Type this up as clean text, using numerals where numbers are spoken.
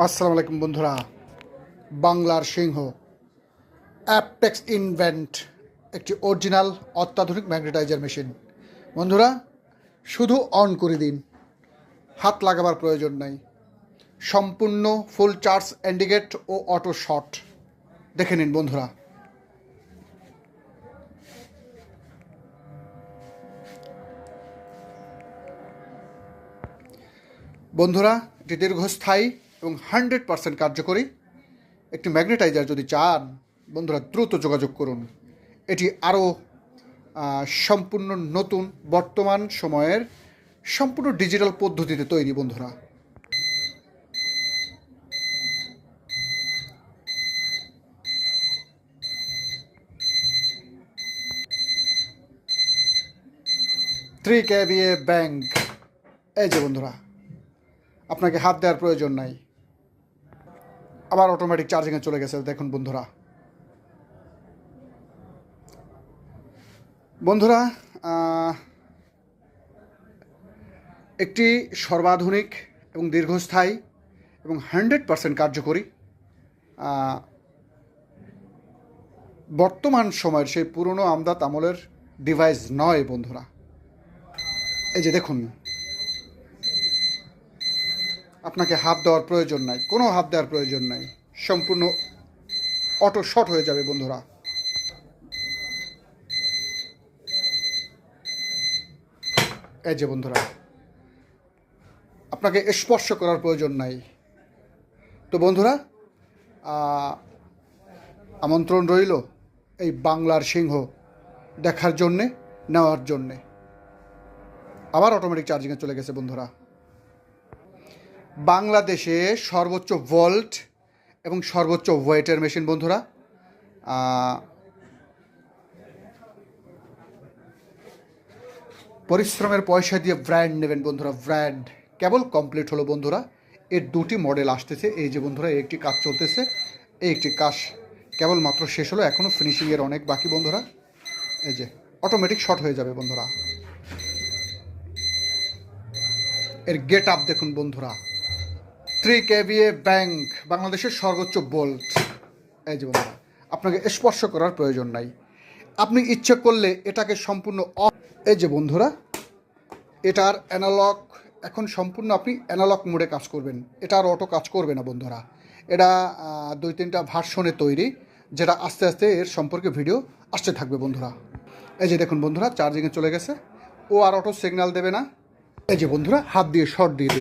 আসসালামু আলাইকুম বন্ধুরা। বাংলার সিংহ অ্যাপটেক্স ইনভেন্ট একটি অরিজিনাল অত্যাধুনিক ম্যাগনেটাইজার মেশিন। বন্ধুরা, শুধু অন করে দিন, হাত লাগাবার প্রয়োজন নাই। সম্পূর্ণ ফুল চার্জ ইন্ডিকেট ও অটো শট দেখে নিন বন্ধুরা। বন্ধুরা, এটি দীর্ঘস্থায়ী এবং 100% কার্যকরী একটি ম্যাগনেটাইজার যদি চান বন্ধুরা দ্রুত যোগাযোগ করুন। এটি আরও সম্পূর্ণ নতুন বর্তমান সময়ের সম্পূর্ণ ডিজিটাল পদ্ধতিতে তৈরি বন্ধুরা। থ্রি কেভিএ ব্যাংক, এই যে বন্ধুরা, আপনাকে হাত দেওয়ার প্রয়োজন নাই। আবার অটোমেটিক চার্জিংয়ে চলে গেছে দেখুন বন্ধুরা। বন্ধুরা, একটি সর্বাধুনিক এবং দীর্ঘস্থায়ী এবং 100% কার্যকরী বর্তমান সময়ের সেই পুরনো আমদাত আমলের ডিভাইস নয় বন্ধুরা। এই যে দেখুন, আপনাকে হাত দেওয়ার প্রয়োজন নাই, কোনো হাত দেওয়ার প্রয়োজন নাই, সম্পূর্ণ অটো শট হয়ে যাবে বন্ধুরা। এই যে বন্ধুরা, আপনাকে স্পর্শ করার প্রয়োজন নাই। তো বন্ধুরা, আমন্ত্রণ রইল এই বাংলার সিংহ দেখার জন্যে, নেওয়ার জন্যে। আবার অটোমেটিক চার্জিংয়ে চলে গেছে বন্ধুরা। বাংলাদেশে সর্বোচ্চ ভোল্ট এবং সর্বোচ্চ ওয়েটের মেশিন বন্ধুরা। পরিশ্রমের পয়সা দিয়ে ব্র্যান্ড নেবেন বন্ধুরা। ব্র্যান্ড কেবল কমপ্লিট হলো বন্ধুরা। এর দুটি মডেল আসতেছে। এই যে বন্ধুরা, এই একটি কাজ চলতেছে, এই একটি কাজ কেবলমাত্র শেষ হলো, এখনও ফিনিশিংয়ের অনেক বাকি বন্ধুরা। এই যে অটোমেটিক শট হয়ে যাবে বন্ধুরা। এর গেট আপ দেখুন বন্ধুরা। 3 কেভিএ ব্যাংক, বাংলাদেশের সর্বোচ্চ বোল্ট। এই যে বন্ধুরা, আপনাকে স্পর্শ করার প্রয়োজন নাই। আপনি ইচ্ছে করলে এটাকে সম্পূর্ণ এই যে বন্ধুরা, এটার অ্যানালগ এখন সম্পূর্ণ আপনি অ্যানালগ মোডে কাজ করবেন। এটা আর অটো কাজ করবে না বন্ধুরা। এটা 2-3টা ভার্সনে তৈরি, যেটা আস্তে আস্তে এর সম্পর্কে ভিডিও আসতে থাকবে বন্ধুরা। এই যে দেখুন বন্ধুরা, চার্জিংয়ে চলে গেছে। ও আর অটো সিগন্যাল দেবে না। এই যে বন্ধুরা, হাত দিয়ে শর্ট দিয়ে